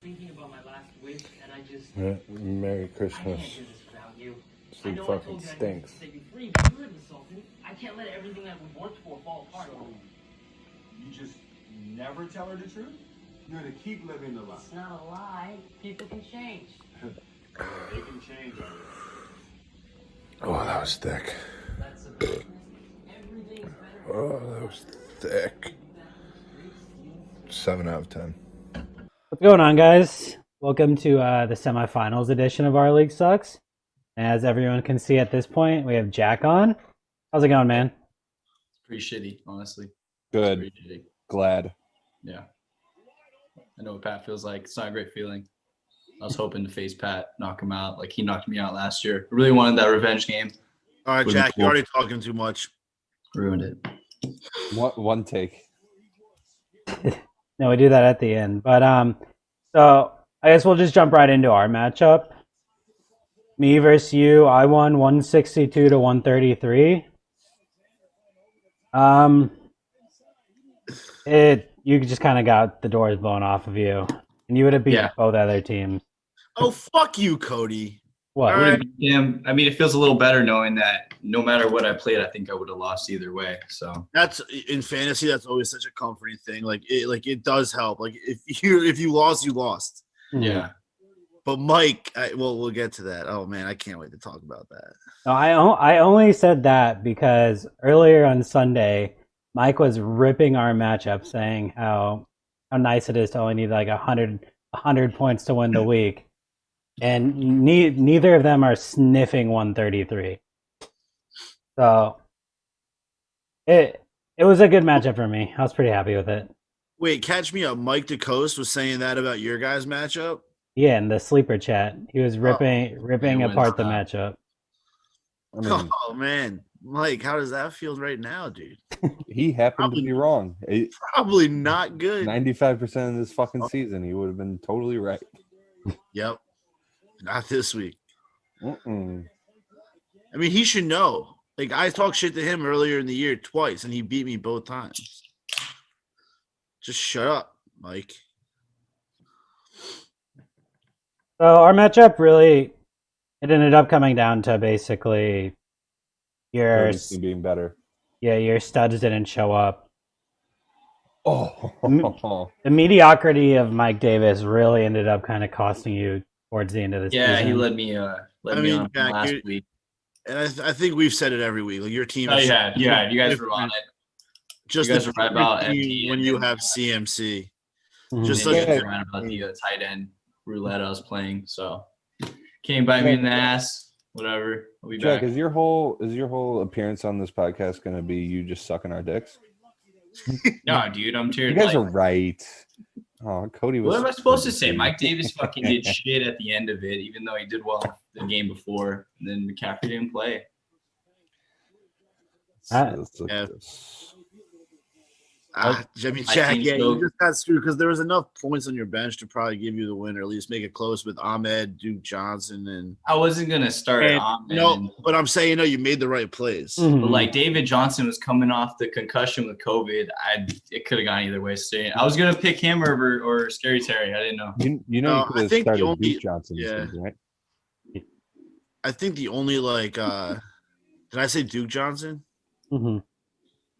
thinking about my last wish, and I just Merry I Christmas. can't do this without you. I Sleep know I fucking told you I needed stinks. to set you free, but you live in Sultan. I can't let everything that we've worked for fall apart. So, you just never tell her the truth? You're gonna keep living the lie. It's not a lie. People can change. Yeah, they can change on you. Oh, that was thick. That's a business. Everything's better. Oh, that was thick. 7 out of 10. What's going on, guys? Welcome to the semifinals edition of Our League Sucks. As everyone can see at this point, we have Jack on. How's it going, man? It's pretty shitty, honestly. Good. Pretty shitty. Glad. Yeah. I know what Pat feels like. It's not a great feeling. I was hoping to face Pat, knock him out like he knocked me out last year. I really wanted that revenge game. All right, Would've Jack, been you're cool. already talking too much. Ruined it. One take. No, we do that at the end. But so I guess we'll just jump right into our matchup. Me versus you. I won 162 to 133. You just kind of got the doors blown off of you, and you would have beat Yeah. both other teams. Oh, fuck you, Cody. What? All right. Damn, I mean, it feels a little better knowing that no matter what I played, I think I would have lost either way. So That's in fantasy. That's always such a comforting thing. It does help. Like if you lost, you lost. yeah, But Mike, we'll get to that. Oh man, I can't wait to talk about that. No, I only said that because earlier on Sunday, Mike was ripping our matchup, saying how nice it is to only need like 100 points to win the week, and neither of them are sniffing 133. So it was a good matchup for me. I was pretty happy with it. Wait, catch me up. Mike DeCoste was saying that about your guys' matchup. Yeah, in the sleeper chat, he was ripping He wins apart the that. matchup. I mean, Oh man, Mike, how does that feel right now, dude? he happened to be wrong. Probably not good. 95% of this fucking season, he would have been totally right. Yep, not this week. Mm-mm. I mean, he should know. Like I talked shit to him earlier in the year twice, and he beat me both times. Just shut up, Mike. So our matchup really, it ended up coming down to basically your Cody's team being better. your studs didn't show up. Oh, The mediocrity of Mike Davis really ended up kind of costing you towards the end of the yeah, season. he led me. I Me mean, on Jack, last you're- week. And I think we've said it every week. Like your team. Oh is yeah, yeah. You guys were on it. Just you guys a are right about different team MP when and you then- have CMC. Mhm. Just And like you guys were right about the tight end roulette I was playing. So came by me in the ass. Whatever. I'll be Jack, back. is your whole appearance on this podcast going to be you just sucking our dicks? No, dude, I'm You teared. guys Like, are right. Oh, Cody was. what am I supposed to say? Mike Davis fucking did shit at the end of it, even though he did well the game before. And then McCaffrey didn't play. Let's look Yeah. at this. Jimmy I Jack, think yeah, so. you just got screwed because there was enough points on your bench to probably give you the win or at least make it close with Ahmed, Duke Johnson, and I wasn't gonna start Ahmed. no. But I'm saying, you made the right plays. Mhm. But like David Johnson was coming off the concussion with COVID. It could have gone either way. I was gonna pick him or Scary Terry. I didn't know. You know, No, you I could have think the started only- Duke Johnson this yeah. week, right? I think the only did I say Duke Johnson? Mhm.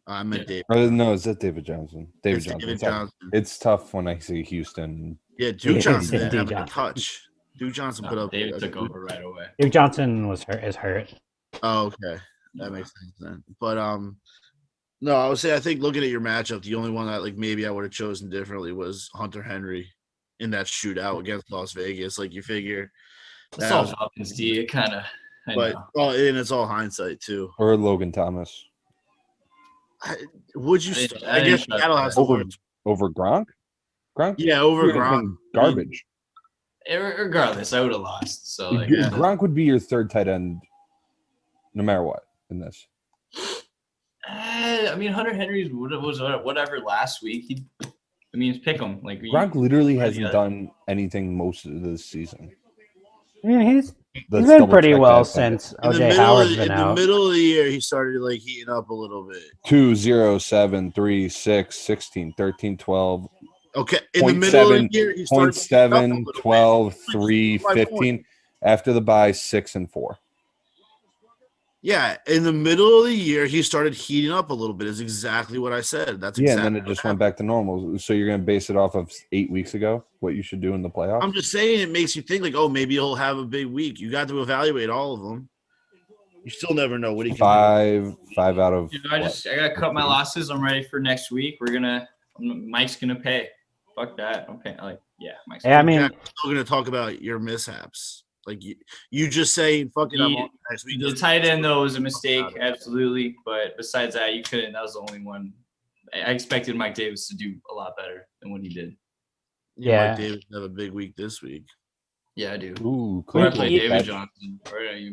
I meant Yeah. Dave. Or, no, is that David Johnson? David It's Johnson. David It's tough. Johnson. It's tough when I see Houston. Yeah, Duke Yeah, Johnson Duke didn't have a Johnson. touch. Duke Johnson put up. David took over right away. Duke Johnson is hurt. Oh, okay, that makes sense then. But no, I would say I think looking at your matchup, the only one that like maybe I would have chosen differently was Hunter Henry in that shootout against Las Vegas. Like you figure, It's that all was- Falcons D. It kind of. but and it's all hindsight too. Or Logan Thomas. Would you? I didn't- I I didn't guess trust Seattle that. has the Over worst. over Gronk? Gronk? Yeah, over He would've Gronk. been garbage. Regardless, I would have lost. So like, Gronk would be your third tight end no matter what in this. I mean, Hunter Henry's was whatever last week. Pick him. Like Gronk literally Yeah. hasn't done anything most of this season. I mean, he's Let's been double pretty check well that. since In the OJ middle, Howard's in been the out. middle of the year, he started like heating up a little bit. 2, 0, 7, 3, 6, 16, 13, 12, Okay, in the middle of the year, he started 0.7, 12, 3, 15. After the bye, 6 and 4. Yeah, in the middle of the year, he started heating up a little bit. Is exactly what I said. That's Yeah, exactly and then it just went back to normal. So you're going to base it off of 8 weeks ago, what you should do in the playoffs? I'm just saying it makes you think like, oh, maybe he'll have a big week. You got to evaluate all of them. You still never know what he can do. 5 out of. You know, I gotta cut my losses. I'm ready for next week. Mike's gonna pay. Fuck that. I'm paying. Mike's. Yeah, I mean, Jack's still going to talk about your mishaps. Like you just saying, "Fuck it, I'm on next week." The tight end though was a mistake, absolutely. But besides that, you couldn't. That was the only one. I expected Mike Davis to do a lot better than what he did. Yeah. Mike Davis have a big week this week. Yeah, I do. Ooh, Or I quick play catch. David Johnson.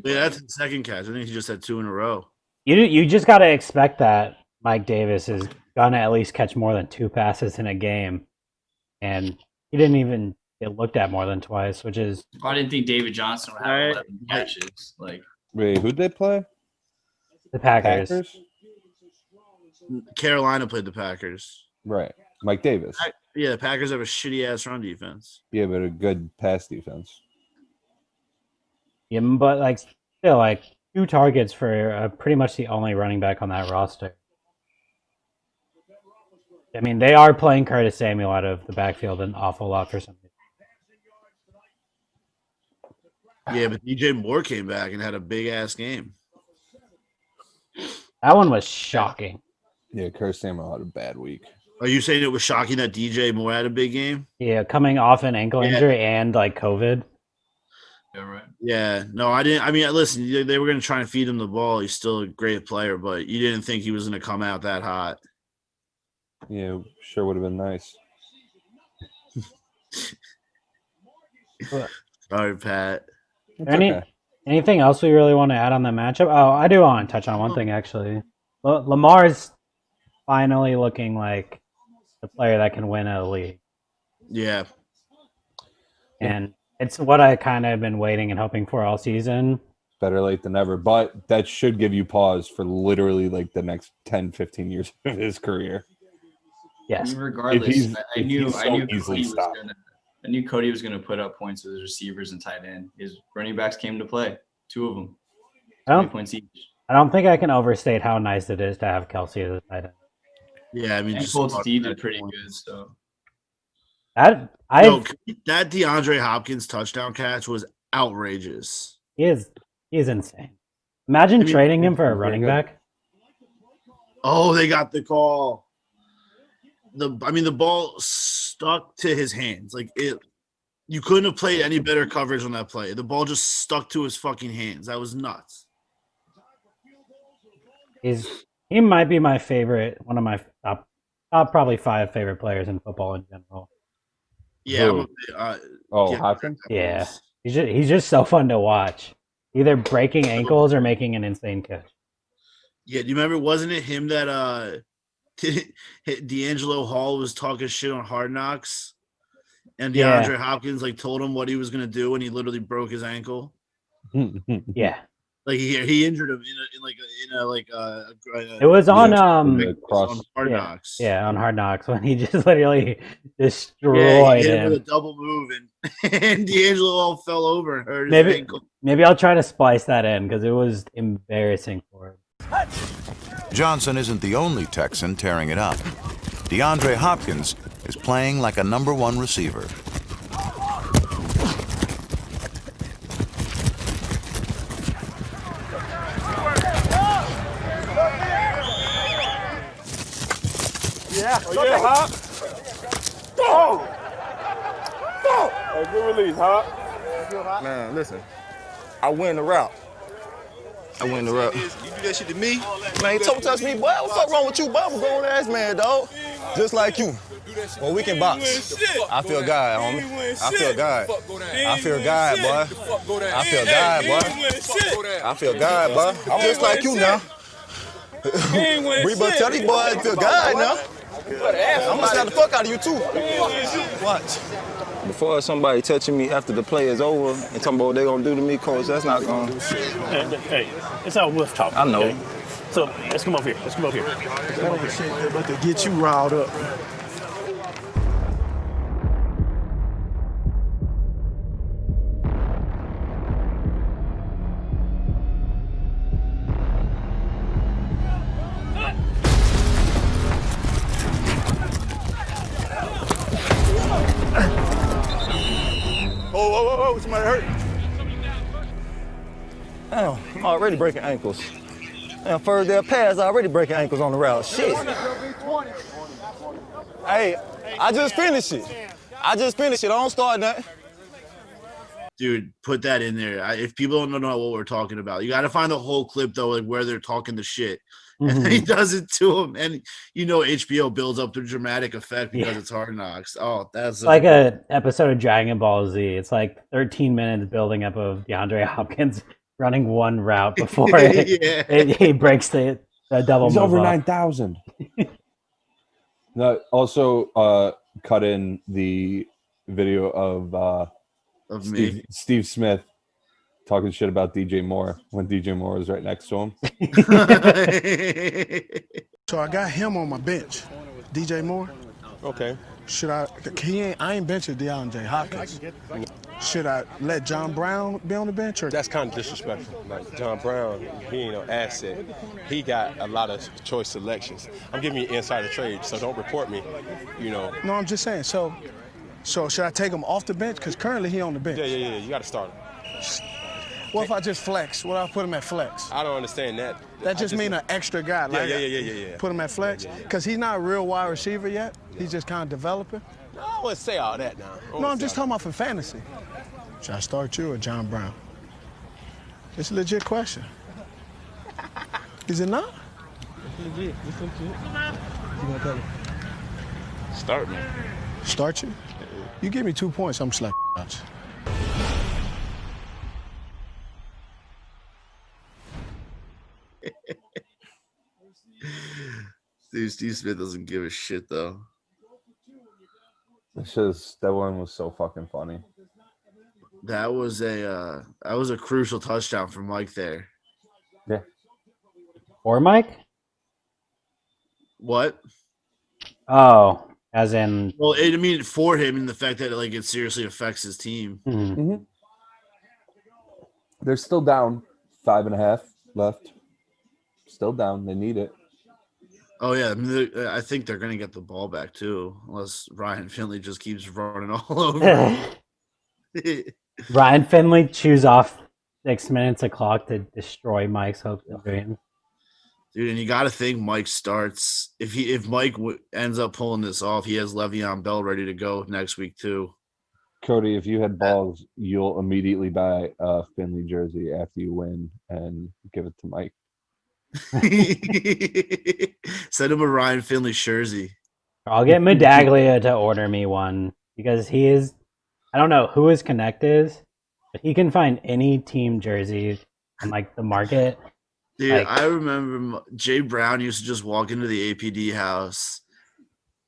Yeah, that's the second catch. I think he just had 2 in a row. you just got to expect that Mike Davis is gonna at least catch more than 2 passes in a game, and he didn't even get looked at more than twice, which is I didn't think David Johnson would have 11 catches. Wait, who'd they play? the Packers. Carolina played the Packers. Right. Mike Davis. Yeah, the Packers have a shitty ass run defense. Yeah, but a good pass defense. Yeah, but still 2 targets for pretty much the only running back on that roster. I mean, they are playing Curtis Samuel out of the backfield an awful lot for some reason. Yeah, but DJ Moore came back and had a big ass game. That one was shocking. Yeah, Curtis Samuel had a bad week. Are you saying it was shocking that DJ Moore had a big game? Yeah, coming off an ankle injury and COVID. Yeah, right. Yeah, no, I didn't. I mean, listen, they were going to try and feed him the ball. He's still a great player, but you didn't think he was going to come out that hot. Yeah, sure would have been nice. Sorry, Pat. It's Anything else we really want to add on the matchup? Oh, I do want to touch on one thing, actually. Lamar's finally looking like the player that can win a league. Yeah. And it's what I kind of been waiting and hoping for all season. Better late than never, but that should give you pause for literally the next 10, 15 years of his career. Yes. Regardless, I knew Cody was going to put up points with his receivers and tight end. His running backs came to play, 2 of them, 20 points each. I don't think I can overstate how nice it is to have Kelsey as a tight end. Yeah, I mean, And Colts D did pretty good. So that DeAndre Hopkins touchdown catch was outrageous. He is insane. Imagine trading him for a running back. Oh, they got the call. The ball stuck to his hands. You couldn't have played any better coverage on that play. The ball just stuck to his fucking hands. That was nuts. He might be my favorite, one of my top probably 5 favorite players in football in general. Yeah. Hopkins? Yeah. He's just so fun to watch. Either breaking ankles or making an insane catch. Yeah, do you remember, wasn't it him that D'Angelo Hall was talking shit on Hard Knocks? And DeAndre Hopkins told him what he was gonna do, and he literally broke his ankle. Yeah. He injured him it was on Hard Knocks. Yeah, on Hard Knocks when he just literally destroyed he hit him with a double move, and D'Angelo all fell over and hurt his ankle. Maybe I'll try to splice that in because it was embarrassing for him. Johnson isn't the only Texan tearing it up. DeAndre Hopkins is playing like a #1 receiver. Hop. Oh! Hey, good release, Hop. Man, listen. I win the route. You do that shit to me? Man, don't touch me, boy. What the fuck wrong with you, boy? I'm a grown ass man, dog. Just like you. Well, we can box. I feel God, homie. I feel God. I feel God, boy. I feel God, boy. I feel God, boy. I'm just like you now. We better tell these boys I feel God now. I'm gonna slap the fuck out of you too. Watch. Before somebody touching me after the play is over and talking about what they gonna do to me, coach, that's not gonna. Hey, it's all wolf talk. I know. Okay? So let's come over here. That shit about to get you riled up. hope somebody hurt. Damn, I'm already breaking ankles. Damn, first day of pass, already breaking ankles on the route. Shit. Hey, I just finished it. I don't start nothing. Dude, put that in there. If people don't know what we're talking about, you got to find the whole clip though, like where they're talking the shit, and then he does it to him. And HBO builds up the dramatic effect because it's Hard Knocks. Oh, that's like an episode of Dragon Ball Z. It's like 13 minutes building up of DeAndre Hopkins running one route before he breaks the double. He's move over off. 9,000. No, also cut in the video of Steve Smith talking shit about DJ Moore when DJ Moore was right next to him. So I got him on my bench, DJ Moore. Okay. Should I? I ain't benching DeAndre Hopkins. Should I let John Brown be on the bench? Or? That's kind of disrespectful. Like John Brown, he ain't no asset. He got a lot of choice selections. I'm giving you insider trade, so don't report me. No, I'm just saying. So should I take him off the bench? Because currently he on the bench. Yeah. You got to start him. What if I just flex? What if I put him at flex? I don't understand that. That just mean an extra guy. Like Yeah. Put him at flex? Because he's not a real wide receiver yet. He's just kind of developing. No, I wouldn't say all that now. No, I'm just talking about for fantasy. Should I start you or John Brown? It's a legit question. Is it not? It's legit. It's legit. Start me. Start you? You give me 2 points, I'm slapping out Dude, Steve Smith doesn't give a shit though. It's just that one was so fucking funny. That was a crucial touchdown for Mike there. Yeah. Or Mike? What? Oh, as in. Well, I mean, for him, and the fact that it seriously affects his team. Mm-hmm. They're still down 5.5 left. Still down. They need it. Oh yeah, I mean, I think they're gonna get the ball back too, unless Ryan Finley just keeps running all over. Ryan Finley chews off 6 minutes of clock to destroy Mike's hopes and dreams. Dude, and you got to think Mike starts. If Mike ends up pulling this off, he has Le'Veon Bell ready to go next week too. Cody, if you had balls, you'll immediately buy a Finley jersey after you win and give it to Mike. Send him a Ryan Finley jersey. I'll get Medaglia to order me one because he is. I don't know who his connect is, but he can find any team jersey on the market. Dude, I remember Jay Brown used to just walk into the APD house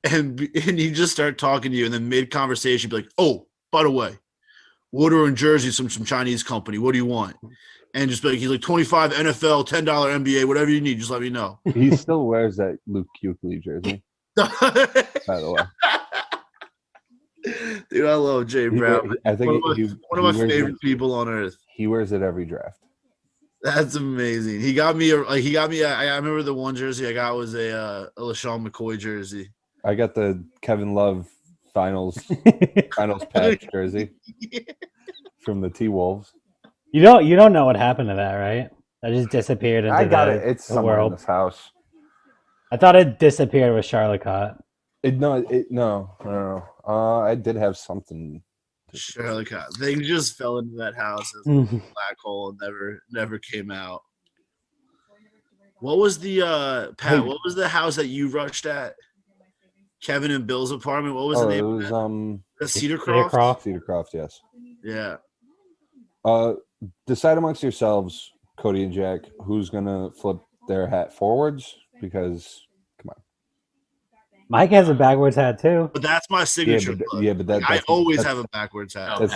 and he'd just start talking to you, and then mid conversation be like, "Oh, by the way, order in jerseys from some Chinese company. What do you want?" And just be like, he's like 25 NFL, $10 NBA, whatever you need, just let me know. He still wears that Luke Kuechly jersey. By the way. Dude, I love Jay Brown. I think one of my favorite people on earth. He wears it every draft. That's amazing. He got me. I remember the one jersey I got was a LaShawn McCoy jersey. I got the Kevin Love finals patch jersey from the T-Wolves. You don't know what happened to that, right? That just disappeared into It's the somewhere world. in this house. I thought it disappeared with Charlotte Cott. No. I did have something. Charlotte Cott. They just fell into that house as a black hole and never came out. What was the Pat? What was the house that you rushed at? Kevin and Bill's apartment. What was the name? It was Cedarcroft. Cedarcroft, yes. Yeah. Decide amongst yourselves, Cody and Jack, who's gonna flip their hat forwards, because come on. Mike has a backwards hat too. But that's my signature. But I always have a backwards hat. That's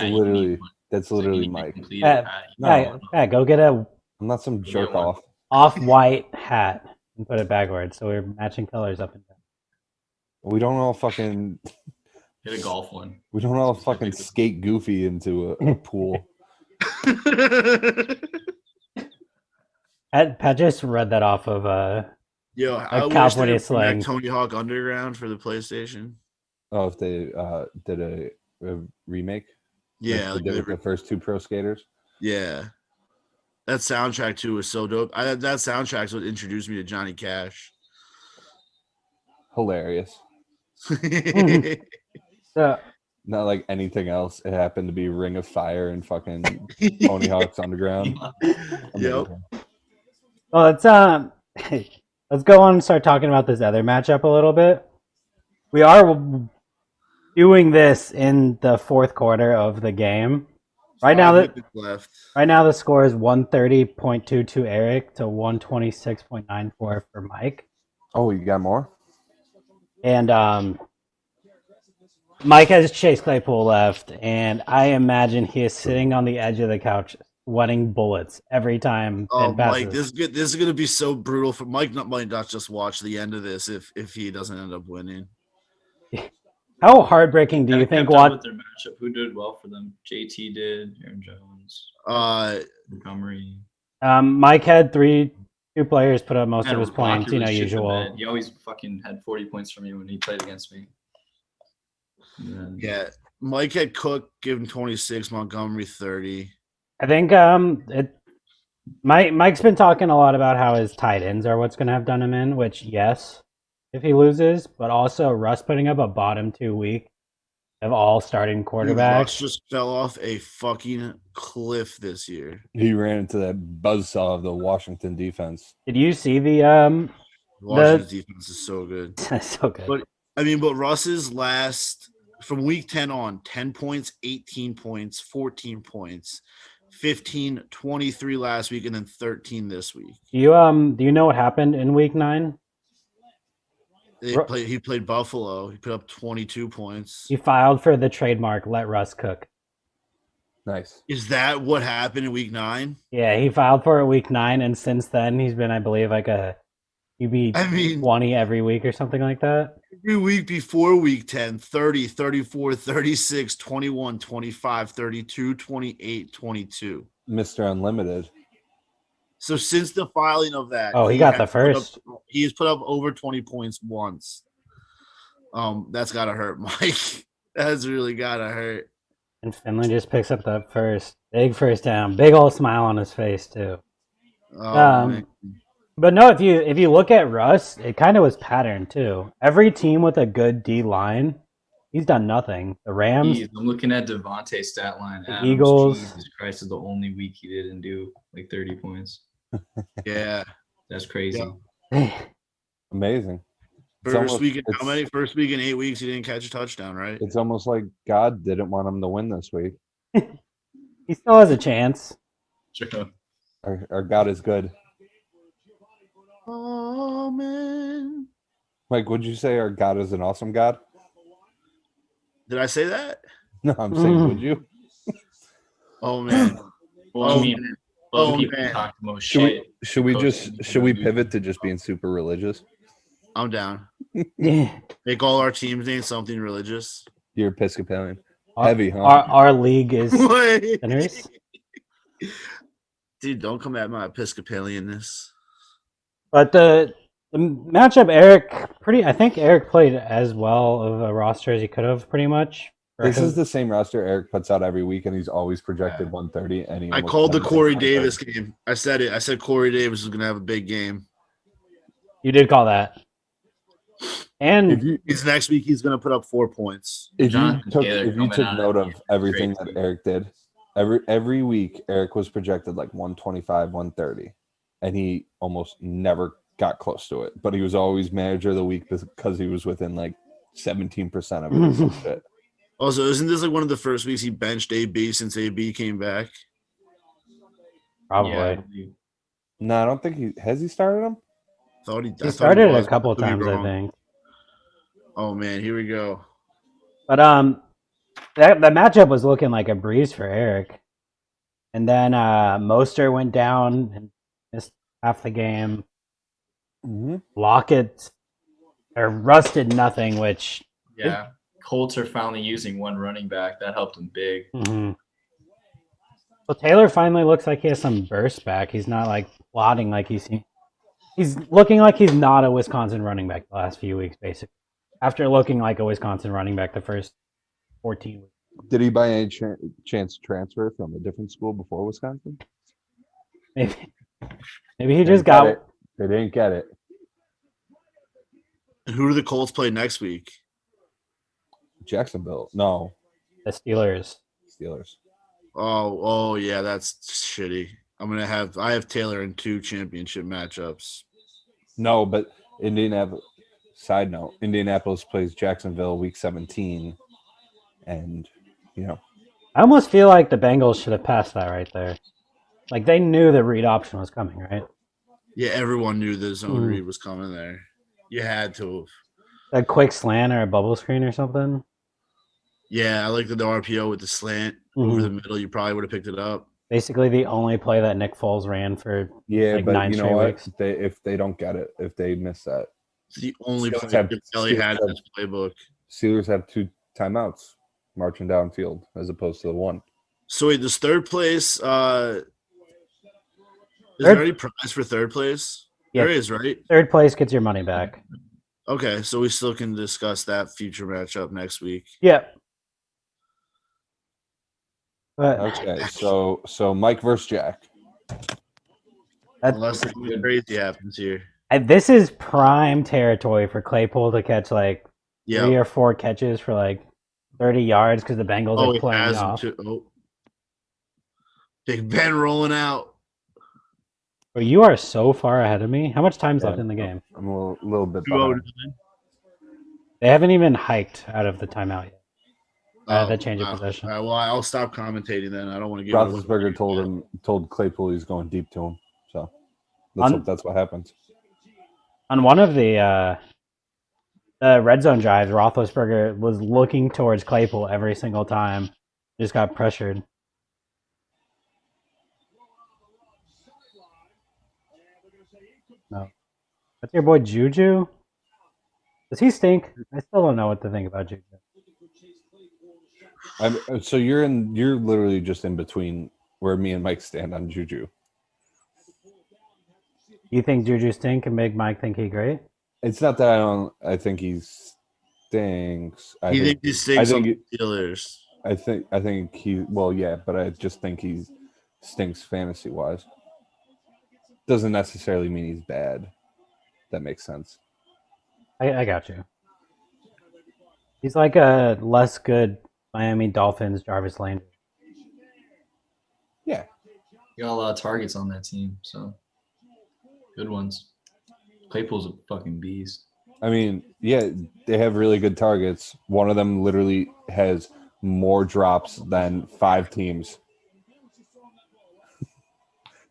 literally Mike. Pat, go get a. I'm not some jerk off. Off-white hat and put it backwards, so we're matching colors up and down. We don't all fucking get a golf one. We don't all fucking skate goofy into a pool. Pat just read that off of I California wish slang. Tony Hawk Underground for the PlayStation. Oh, if they did a remake. Yeah, Like they did with the first 2 pro skaters. Yeah. That soundtrack too was so dope. That soundtrack's what introduced me to Johnny Cash. Hilarious. So, Not like anything else. It happened to be Ring of Fire and fucking Tony Hawk's Underground. Yep. well, let's go on and start talking about this other matchup a little bit. We are doing this in the fourth quarter of the game. Right now, the score is 130.22 Eric to 126.94 for Mike. Oh, you got more? And Mike has Chase Claypool left, and I imagine he is sitting on the edge of the couch, sweating bullets every time. Oh, Ben passes. Mike, this is gonna be so brutal for Mike. Might not just watch the end of this if he doesn't end up winning. How heartbreaking do you think? With their matchup, who did well for them? JT did. Aaron Jones. Montgomery. Mike had two players put up most of his points. Usual. He always fucking had 40 points from me when he played against me. Yeah, Mike had Cook giving 26, Montgomery 30. I think Mike's been talking a lot about how his tight ends are what's going to have done him in. Which yes. If he loses, but also Russ putting up a bottom 2 week of all starting quarterbacks. Russ just fell off a fucking cliff this year. He ran into that buzzsaw of the Washington defense. Did you see the Washington's defense is so good. so good. But Russ's last from week 10 on, 10 points, 18 points, 14 points, 15, 23 last week, and then 13 this week. Do you know what happened in week 9? He played Buffalo. He put up 22 points. He filed for the trademark "Let Russ Cook." Nice. Is that what happened in week 9? Yeah, he filed for it week 9, and since then he's been, I believe, like a QB 20 every week or something like that. Every week before week 10, 30, 34, 36, 21, 25, 32, 28, 22. Mr. Unlimited. So since the filing of that, he got the first. He has put up over 20 points once. That's gotta hurt, Mike. That's really gotta hurt. And Finley just picks up the big first down, big old smile on his face too. But no, if you look at Russ, it kind of was patterned too. Every team with a good D line, he's done nothing. The Rams. I'm looking at Devontae's stat line. The Eagles. Jesus Christ, is the only week he didn't do like 30 points. Yeah, that's crazy. Yeah. Amazing. First week in 8 weeks, he didn't catch a touchdown, right? It's almost like God didn't want him to win this week. He still has a chance. Sure. Our God is good. Oh man. Mike, would you say our God is an awesome God? Did I say that? No, I'm saying, would you? Oh man. Should we pivot to just being super religious? I'm down. Yeah. Make all our teams name something religious. You're Episcopalian. Heavy, huh? Our league is sinners. Dude, don't come at my Episcopalianness. But the matchup, I think Eric played as well of a roster as he could have, pretty much. This is the same roster Eric puts out every week, and he's always projected 130. And I called the Corey Davis game. I said it. I said Corey Davis was going to have a big game. You did call that. And his next week, he's going to put up 4 points. If you took note of everything that Eric did, every week Eric was projected like 125, 130, and he almost never got close to it. But he was always manager of the week because he was within like 17% of it or some shit. Also, isn't this like one of the first weeks he benched AB since AB came back? Probably. Yeah. No, I don't think he started him. He started a couple of times, I think. Oh man, here we go. But that matchup was looking like a breeze for Eric, and then Mostert went down and missed half the game. Mm-hmm. Lockett or Russ did nothing, which Colts are finally using one running back. That helped them big. Mm-hmm. Well, Taylor finally looks like he has some burst back. He's not like plodding like he's looking like he's not a Wisconsin running back the last few weeks, basically. After looking like a Wisconsin running back the first 14 weeks. Did he by any chance transfer from a different school before Wisconsin? Maybe he just got it. They didn't get it. And who do the Colts play next week? Jacksonville. No. the Steelers. Oh yeah, that's shitty. I have Taylor in 2 championship matchups. No, but Indianapolis. Side note: Indianapolis plays Jacksonville week 17, and I almost feel like the Bengals should have passed that right there. Like they knew the read option was coming, right? Yeah, everyone knew the zone read was coming there. You had to have. A quick slant or a bubble screen or something. Yeah, I like the RPO with the slant over the middle. You probably would have picked it up. Basically, the only play that Nick Foles ran for like but 9 you know straight what? weeks. If they don't get it, if they miss that, It's the only play Kelly had in his playbook. Steelers have 2 timeouts marching downfield as opposed to the 1. So wait, this third place. Is there any prize for third place? Yeah. There is, right? Third place gets your money back. Okay, so we still can discuss that future matchup next week. Yep. But Okay, so Mike versus Jack. Unless something crazy happens here. This is prime territory for Claypool to catch like 3 or 4 catches for like 30 yards because the Bengals are playing off. Big Ben rolling out. But you are so far ahead of me. How much time's left in the game? I'm a little bit behind. They haven't even hiked out of the timeout yet. The change of possession. All right, well, I'll stop commentating then. I don't want to get. Roethlisberger told Claypool he's going deep to him. So let's hope that's what happens. On one of the red zone drives, Roethlisberger was looking towards Claypool every single time. Just got pressured. No. That's your boy Juju? Does he stink? I still don't know what to think about Juju. So you're literally just in between where me and Mike stand on Juju. You think Juju stink and make Mike think he great? It's not that I think he stinks. I think he stinks on the Steelers. I think he but I just think he stinks fantasy wise. Doesn't necessarily mean he's bad. That makes sense. I got you. He's like a less good Miami Dolphins Jarvis Landry. Yeah. You got a lot of targets on that team, so good ones. Claypool's a fucking beast. I mean, yeah, they have really good targets. One of them literally has more drops than 5 teams.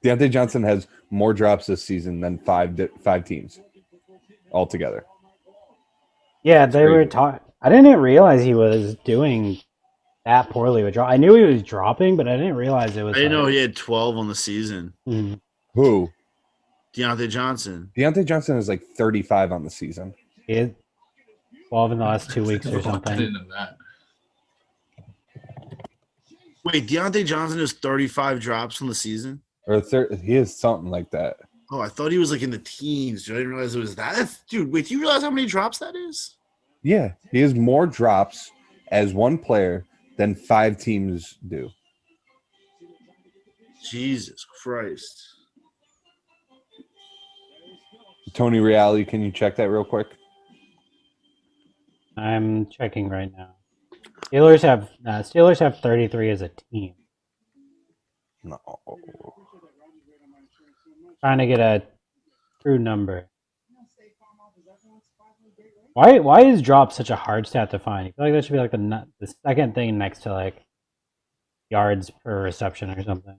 Deontay Johnson has more drops this season than 5 teams altogether. Yeah, they were talking. I didn't realize he was doing that poorly with drop. I knew he was dropping, but I didn't realize it was. I didn't know he had 12 on the season. Mm-hmm. Who? Deontay Johnson. Deontay Johnson is like 35 on the season. He is 12 in the last 2 weeks or something. I didn't know that. Wait, Deontay Johnson has 35 drops on the season? Or he is something like that. Oh, I thought he was like in the teens. I didn't realize it was that. Dude, wait, do you realize how many drops that is? Yeah, he has more drops as one player than 5 teams do. Jesus Christ. Tony Reali, can you check that real quick? I'm checking right now. Steelers have 33 as a team. No. Trying to get a true number. Why is drop such a hard stat to find? I feel like that should be like the second thing next to like yards per reception or something.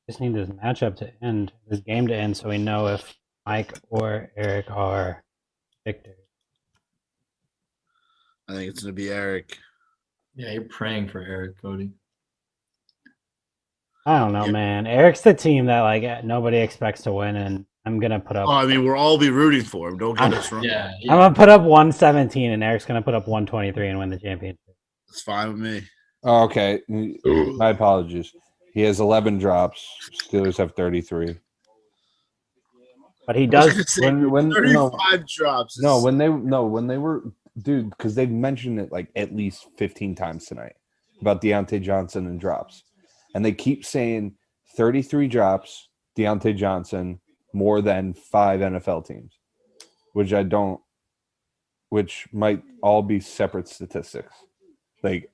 Just need this matchup to end, this game to end, so we know if Mike or Eric are victors. I think it's going to be Eric. Yeah, you're praying for Eric, Cody. I don't know, man. Eric's the team that like nobody expects to win, and I'm gonna put up. Oh, I mean, we'll all be rooting for him. Don't get us wrong. Yeah, I'm gonna put up 117, and Eric's gonna put up 123 and win the championship. It's fine with me. Oh, okay, my apologies. He has 11 drops. Steelers have 33. But he does. when 35 drops. when they were, dude, because they've mentioned it like at least 15 times tonight about Deontay Johnson and drops, and they keep saying 33 drops, Deontay Johnson, more than 5 NFL teams, which might all be separate statistics. Like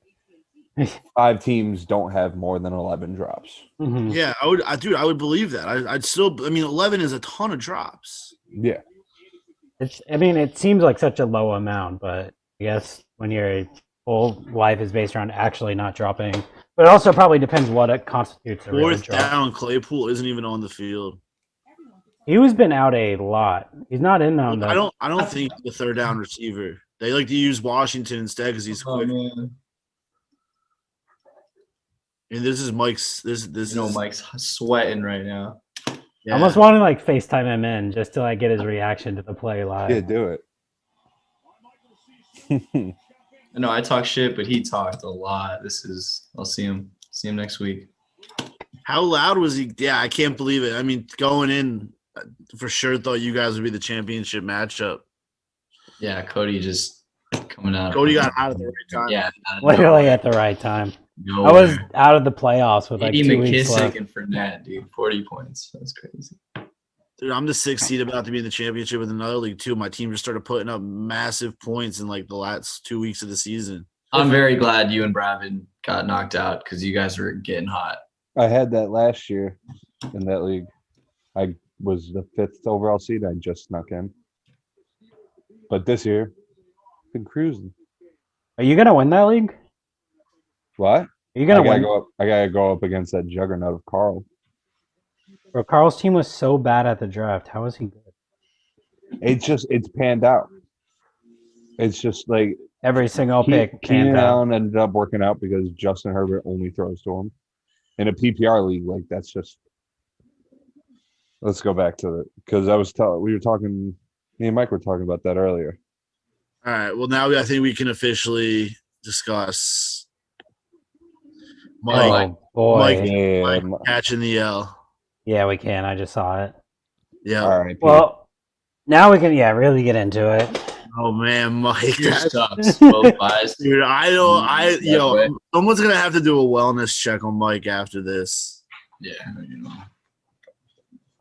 5 teams don't have more than 11 drops. Mhm. Yeah, I would believe that. I'd still. I mean, 11 is a ton of drops. Yeah. It seems like such a low amount, but I guess when your whole life is based around actually not dropping, but it also probably depends what it constitutes a real Fourth drop. down, Claypool isn't even on the field. He's been out a lot. He's not in on I don't think the third down receiver. They like to use Washington instead because he's quick. Man. And this is Mike's. This is Mike's sweating right now. I almost want to like FaceTime him in just to like get his reaction to the play live. Yeah, do it. No, I talk shit, but he talked a lot. I'll see him next week. How loud was he? Yeah, I can't believe it. I mean, going in, for sure thought you guys would be the championship matchup. Yeah, Cody just coming out. Cody got out at the right time. Yeah, Literally at the right time. I was out of the playoffs with like 2 weeks left. McKissick and Fournette, dude, 40 points. That's crazy. Dude, I'm the 6th seed about to be in the championship with another league too. My team just started putting up massive points in like the last 2 weeks of the season. I'm very glad you and Bravin got knocked out because you guys were getting hot. I had that last year in that league. I was the 5th overall seed. I just snuck in. But this year, been cruising. Are you gonna win that league? What? Are you gonna win? I gotta go up against that juggernaut of Carl. Bro, Carl's team was so bad at the draft. How is he good? It's panned out. It's just like every single pick. Keenan Allen ended up working out because Justin Herbert only throws to him. In a PPR league, like that's just. Let's go back to it because we were talking. Me and Mike were talking about that earlier. All right. Well, now I think we can officially discuss Mike. Oh boy, Mike catching the L. Yeah, we can. I just saw it. Yeah. All right. Well, now we can really get into it. Oh man, Mike, sucks. Both eyes. Dude, someone's gonna have to do a wellness check on Mike after this. Yeah,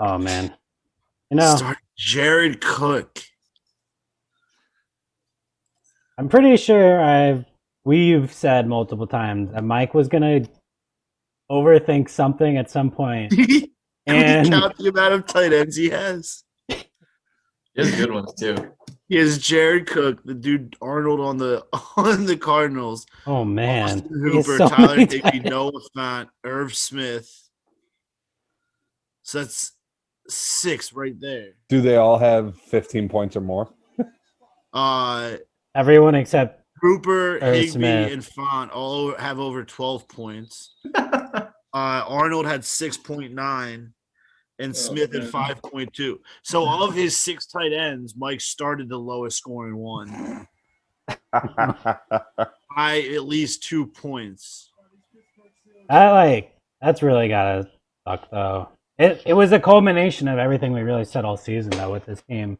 Oh man, Start Jared Cook. I'm pretty sure we've said multiple times that Mike was gonna overthink something at some point. And count the amount of tight ends he has. He has good ones too. He has Jared Cook, the dude Arnold on the Cardinals. Oh man, Austin Hooper, Tyler Higbee, Noah Fant, Irv Smith. So that's 6 right there. Do they all have 15 points or more? Everyone except Hooper, Higbee, Smith. and Font all have over 12 points. Arnold had 6.9, and Smith had 5.2. So of his 6 tight ends, Mike started the lowest scoring one by at least 2 points. That's really gotta suck though. It was a culmination of everything we really said all season though with this team.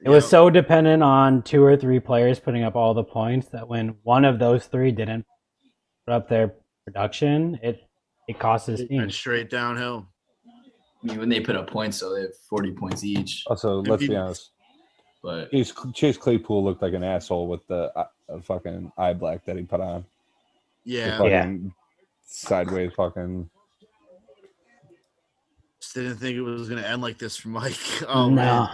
It was so dependent on 2 or 3 players putting up all the points that when one of those 3 didn't put up their production, it cost his team. Went straight downhill. I mean, when they put up points, so they have 40 points each. Also, let's be honest. But Chase Claypool looked like an asshole with the fucking eye black that he put on. Yeah. Sideways fucking. Just didn't think it was going to end like this for Mike. Oh, no.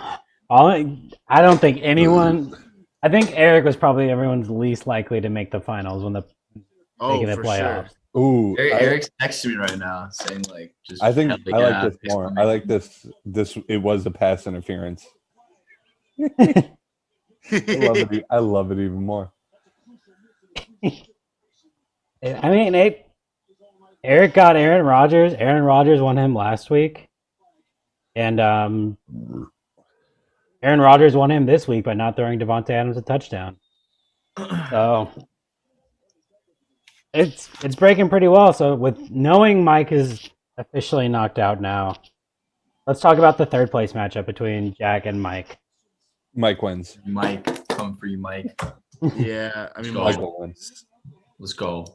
I don't think anyone. I think Eric was probably everyone's least likely to make the finals when making the playoffs. Sure. Ooh, Eric's texting me right now saying like, just. I think I like this more. I like this. It was the pass interference. I love it even more. I mean, Eric got Aaron Rodgers. Aaron Rodgers won him last week, and Aaron Rodgers won him this week by not throwing Devontae Adams a touchdown. So it's breaking pretty well. So with knowing Mike is officially knocked out now, Let's talk about the third place matchup between Jack and Mike. Mike wins. Mike, come for you, Mike. Yeah, I mean, Let's Michael wins. Let's go.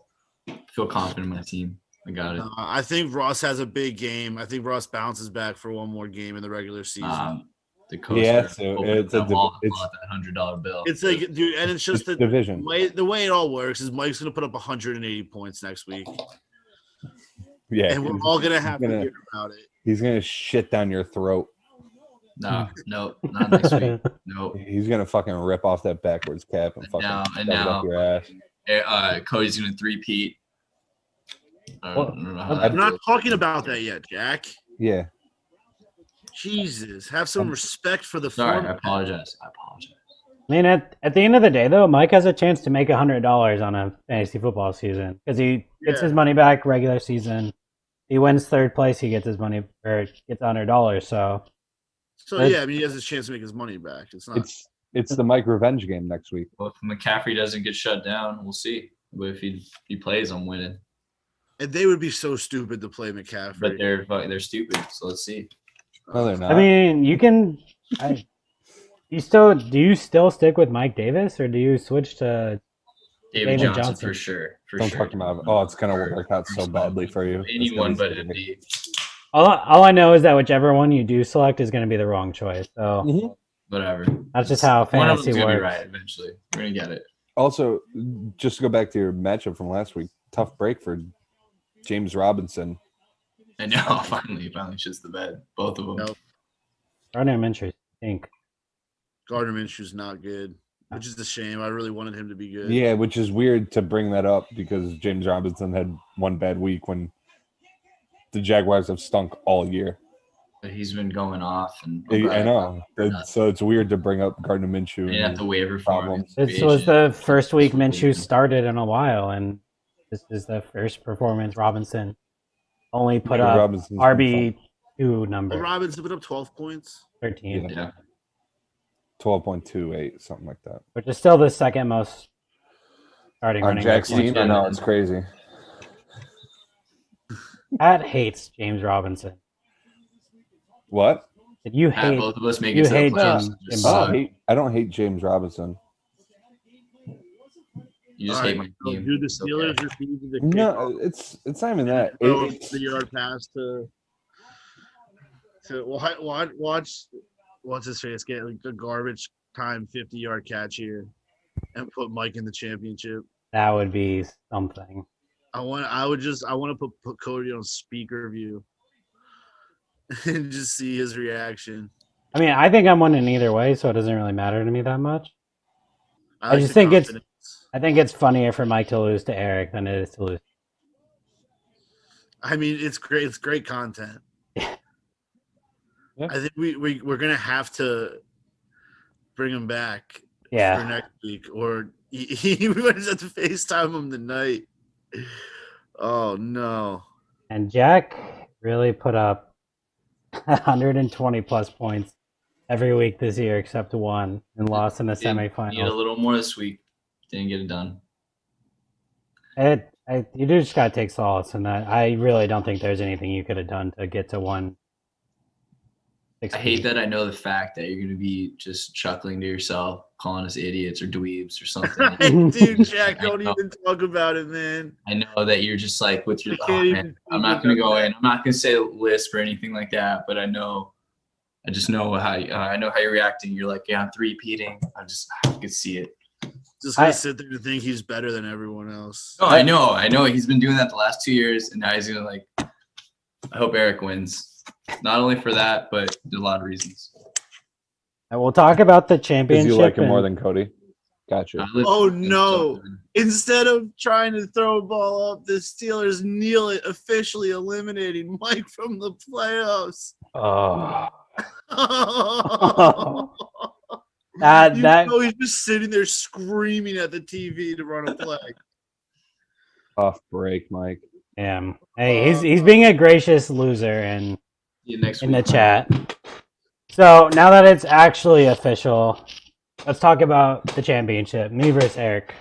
Feel confident in my team. I got it. I think Ross has a big game. I think Ross bounces back for one more game in the regular season. The coaster. Yeah, so it's a it's that $100 bill. It's like, dude, and it's just it's division. The way it all works is Mike's gonna put up 180 points next week. Yeah, and we're all gonna have to hear about it. He's gonna shit down your throat. No, not next week. No. He's gonna fucking rip off that backwards cap and fucking shove it up your ass. Cody's gonna three-peat. I'm not talking about that yet, Jack. Yeah. Jesus, have some respect for the Sorry, format. I apologize. I mean, at the end of the day, though, Mike has a chance to make $100 on a fantasy football season because he gets his money back regular season. He wins third place, he gets his money or gets $100. So yeah, I mean, he has his chance to make his money back. It's not. It's the Mike revenge game next week. Well, if McCaffrey doesn't get shut down, we'll see. But if he plays, I'm winning. And they would be so stupid to play McCaffrey. But they're stupid. So let's see. No, they're not. I mean, you can. Do you still stick with Mike Davis or do you switch to David Johnson for sure? Don't talk about. Oh, it's gonna work out so badly for you. Anyone but Embiid. All I know is that whichever one you do select is going to be the wrong choice. So whatever. That's just how fantasy one of them's works. gonna be right eventually. We're gonna get it. Also, just to go back to your matchup from last week, tough break for James Robinson. I know. Finally shits the bed. Both of them. Nope. Gardner Minshew, I think. Gardner Minshew's not good, which is a shame. I really wanted him to be good. Yeah, which is weird to bring that up because James Robinson had one bad week when the Jaguars have stunk all year. But he's been going off, and I know. So it's weird to bring up Gardner Minshew. They have to waiver for him. This was the first week Minshew started in a while, and this is the first performance Robinson only put up Robinson's RB2 number. Well, Robinson put up 12 points. 13. Yeah. 12.28, something like that. Which is still the second most starting running Jack's back. team, I know, it's crazy. Pat hates James Robinson. What? You hate both of us make you it to the hate playoffs. I don't hate James Robinson. You just hate my team. Do the Steelers receive the kick? No, it's not even that. It's the yard pass to watch his face get like a garbage time 50-yard catch here and put Mike in the championship. That would be something. I want to put Cody on speaker view and just see his reaction. I mean, I think I'm winning either way, so it doesn't really matter to me that much. I like just the think confidence. I think it's funnier for Mike to lose to Eric than it is to lose. I mean, it's great. It's great content. Yeah. I think we're gonna have to bring him back for next week, or we might just have to FaceTime him tonight. Oh no! And Jack really put up 120 plus points every week this year, except one, and lost in the semifinals. Need a little more this week. Didn't get it done. You just gotta take solace in that. I really don't think there's anything you could have done to get to 160. I hate that I know the fact that you're going to be just chuckling to yourself, calling us idiots or dweebs or something. Dude, Jack, don't even talk about it, man. I know that you're just like with your. Oh, man, I'm not going to go in. I'm not going to say lisp or anything like that. But I just know how. I know how you're reacting. You're like, yeah, I'm three-peating. I could see it. Just gonna sit there and think he's better than everyone else. No, I know. He's been doing that the last 2 years, and now he's gonna like. I hope Eric wins. Not only for that, but there's a lot of reasons. And we'll talk about the championship. Because you like him more than Cody. Gotcha. Oh no! Instead of trying to throw a ball up, the Steelers kneel it, officially eliminating Mike from the playoffs. Oh. He's just sitting there screaming at the TV to run a play. Tough break, Mike. Yeah. Hey, he's being a gracious loser in the chat. So now that it's actually official, let's talk about the championship. Me versus Eric.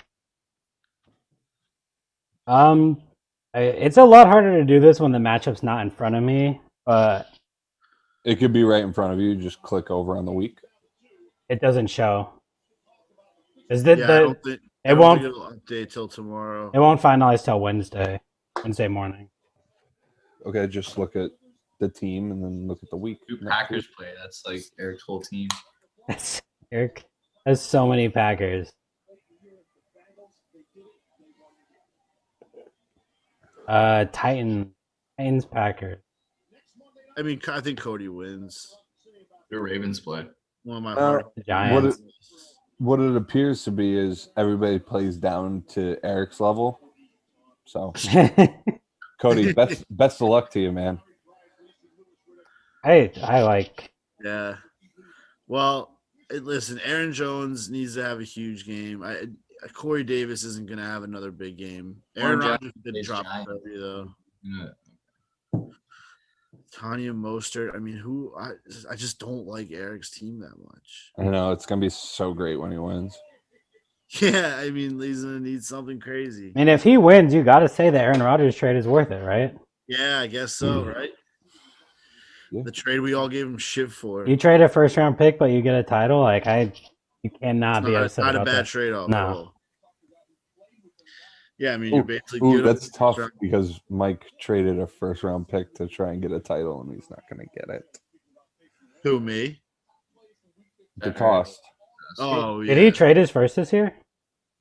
It's a lot harder to do this when the matchup's not in front of me, but It could be right in front of you. Just click over on the week. It doesn't show. Is that Yeah, I don't think it'll update till tomorrow. It won't finalize till Wednesday morning. Okay, just look at the team and then look at the week. Who Packers play? That's like Eric's whole team. That's Eric has so many Packers. Titans Packers. I mean, I think Cody wins. The Ravens play. One of my heart. Giants. What it appears to be is everybody plays down to Eric's level. So, Cody, best of luck to you, man. I like. Yeah. Well, listen, Aaron Jones needs to have a huge game. Corey Davis isn't going to have another big game. Aaron Rodgers did drop a W, though. Yeah. Tanya Mostert. I mean, I just don't like Eric's team that much. I know it's gonna be so great when he wins. Yeah, I mean, he's gonna need something crazy. I mean, if he wins, you got to say the Aaron Rodgers trade is worth it, right? Yeah, I guess so, right? Yeah. The trade we all gave him shit for. You trade a first round pick, but you get a title. Like you cannot be upset not about a bad that. trade off. No. Yeah, I mean, you're basically that's tough because Mike traded a first round pick to try and get a title, and he's not going to get it. Who, me? The cost. Oh, yeah. Did he trade his first this year?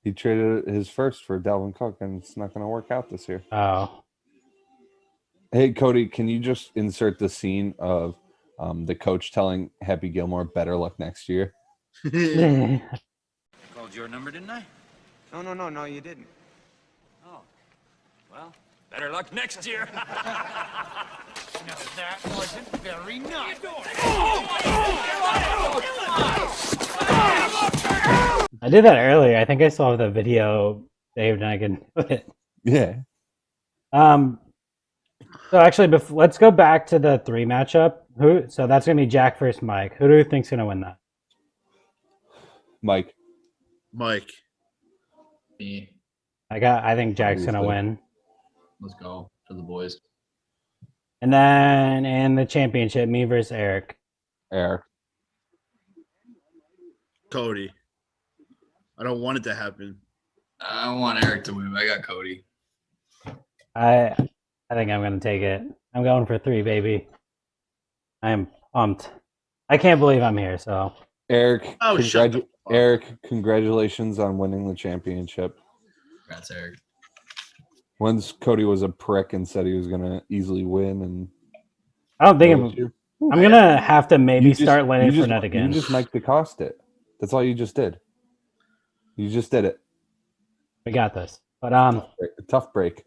He traded his first for Dalvin Cook, and it's not going to work out this year. Oh. Hey, Cody, can you just insert the scene of the coach telling Happy Gilmore better luck next year? Called your number, didn't I? No, you didn't. Oh. Well, better luck next year. No, that wasn't very nice. I did that earlier. I think I saw the video saved and I can do it. Yeah. So actually, let's go back to the 3 matchup. So that's gonna be Jack versus Mike. Who do you think's gonna win that? Mike. Me. I think Jack's gonna win. Let's go for the boys. And then in the championship, me versus Eric. Cody. I don't want it to happen. I want Eric to win. I got Cody. I think I'm gonna take it. I'm going for 3, baby. I am pumped. I can't believe I'm here. So Eric, Oh, shut the fuck up. Eric, congratulations on winning the championship. Congrats, Eric. Once Cody was a prick and said he was going to easily win, and I don't think I'm gonna have to maybe start Leonard you Fournette again. You just Mike DeCosta it. That's all you just did. You just did it. We got this. But tough break.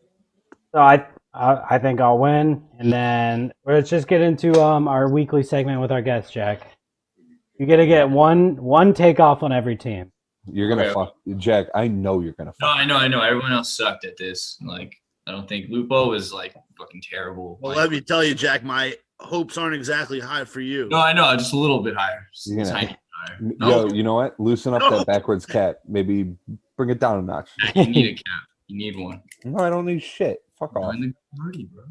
So I think I'll win, and then let's just get into our weekly segment with our guest, Jack. You're gonna get one takeoff on every team. You're gonna fuck Jack. I know you're gonna. No, I know. Everyone else sucked at this. Like, I don't think Lupo was like fucking terrible. Well, let me tell you, Jack, my hopes aren't exactly high for you. No, I know, just a little bit higher. Just You're gonna- tiny bit higher. Yo, No, you know what? Loosen up that backwards cat. Maybe bring it down a notch. you need a cap. You need one. No, I don't need shit. Fuck off. Join the party, bro.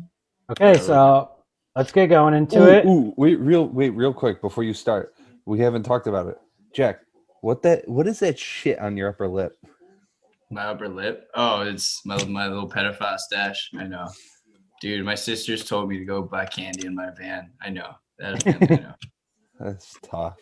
Okay, so let's get going into it. Wait, real quick before you start. We haven't talked about it. Jack, what is that shit on your upper lip? My upper lip? Oh, it's my little pedophile stash. I know. Dude, my sisters told me to go buy candy in my van. I know. I know. That's tough.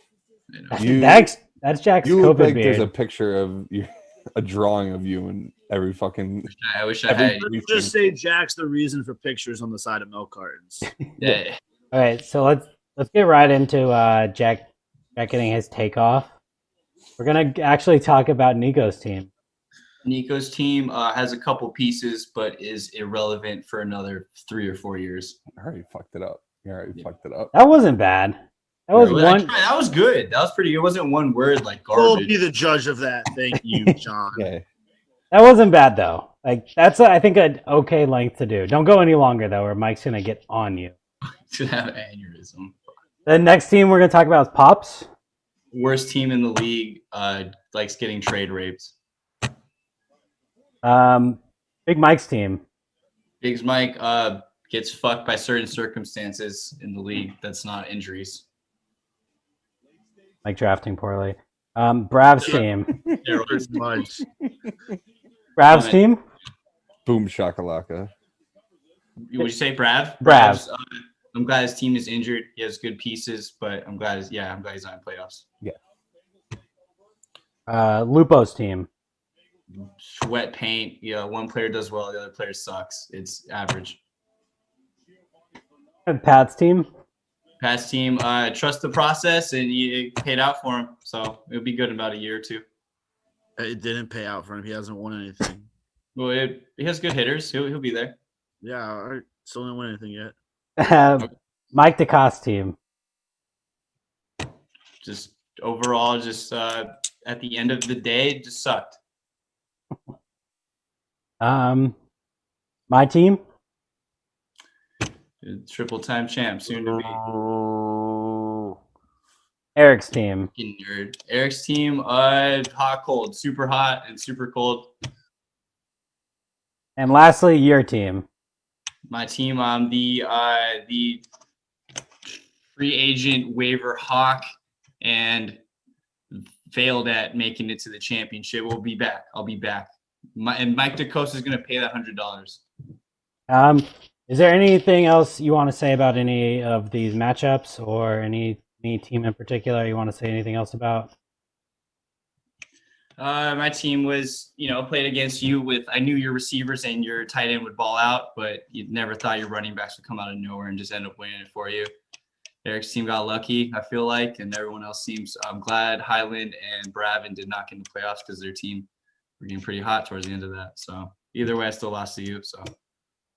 I know. That's Jack's You look COVID like beard. there's a picture of you, a drawing of you in every fucking. I wish I had. Let's just say Jack's the reason for pictures on the side of milk cartons. Yeah. All right, so let's get right into Jack getting his takeoff. We're gonna actually talk about Nico's team. Nico's team has a couple pieces, but is irrelevant for another 3 or 4 years. I already fucked it up. You already fucked it up. That wasn't bad. That was one. That was good. That was pretty good. It wasn't one word like We'll garbage. be the judge of that. Thank you, John. Yeah. That wasn't bad though. Like that's I think an okay length to do. Don't go any longer though, or Mike's gonna get on you. To have an aneurysm. The next team we're gonna talk about is Pops. Worst team in the league likes getting trade raped. Big Mike's team. Biggs Mike, gets fucked by certain circumstances in the league that's not injuries. Like drafting poorly. Brav's team. Pretty much. Brav's team? Boom shakalaka. Would you say Brav? Brav. I'm glad his team is injured. He has good pieces, but I'm glad he's not in playoffs. Yeah. Lupo's team. Wet paint. One player does well, the other player sucks. It's average. And Pat's team. Pat's team, trust the process, and it paid out for him. So it'll be good in about a year or two. It didn't pay out for him. He hasn't won anything. Well, he has good hitters. He'll be there. Yeah, I still didn't win anything yet. Mike DeCoste team. Just overall, at the end of the day, it just sucked. My team. Triple-time champ, soon to be. Eric's team. Fucking nerd. Eric's team, hot, cold, super hot and super cold. And lastly, your team. My team, I'm the free agent waiver hawk and failed at making it to the championship. We'll be back. I'll be back. And Mike DeCoste is going to pay that $100. Is there anything else you want to say about any of these matchups or any team in particular you want to say anything else about? My team was, played against you with, I knew your receivers and your tight end would ball out, but you never thought your running backs would come out of nowhere and just end up winning it for you. Eric's team got lucky, I feel like, and everyone else seems, I'm glad Highland and Bravin did not get in the playoffs because their team were getting pretty hot towards the end of that. So either way, I still lost to you. So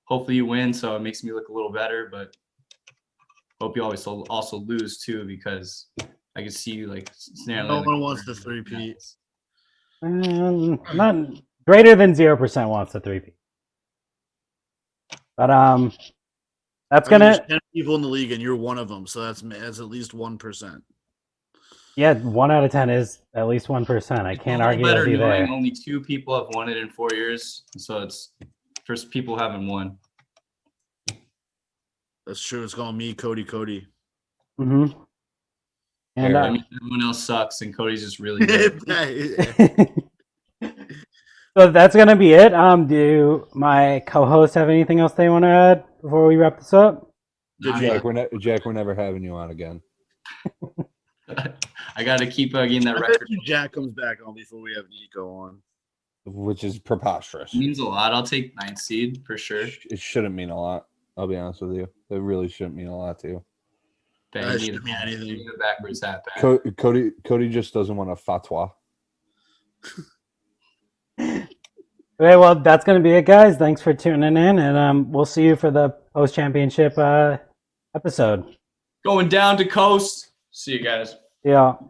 hopefully you win, so it makes me look a little better, but hope you always also lose too, because I can see you like no one wants the 3-peat. Not greater than 0% wants the 3-peat. But that's there's 10 people in the league and you're one of them, so that's at least 1%. Yeah, 1 out of 10 is at least 1%. I can't argue with you there. Only 2 people have won it in 4 years, so it's first people haven't won. That's true. It's called me, Cody. Mm-hmm. And everyone else sucks, and Cody's just really good. So that's gonna be it. Do my co-hosts have anything else they want to add before we wrap this up? Jack, we're never having you on again. I got to keep getting that record. Jack comes back on before we have Nico on, which is preposterous. It means a lot. I'll take 9th seed for sure. It shouldn't mean a lot. I'll be honest with you. It really shouldn't mean a lot to you. That shouldn't mean anything. The backwards hat back. Cody just doesn't want a fatwa. Okay, well, that's going to be it, guys. Thanks for tuning in, and we'll see you for the post-championship episode. Going down to coast. See you guys. Yeah.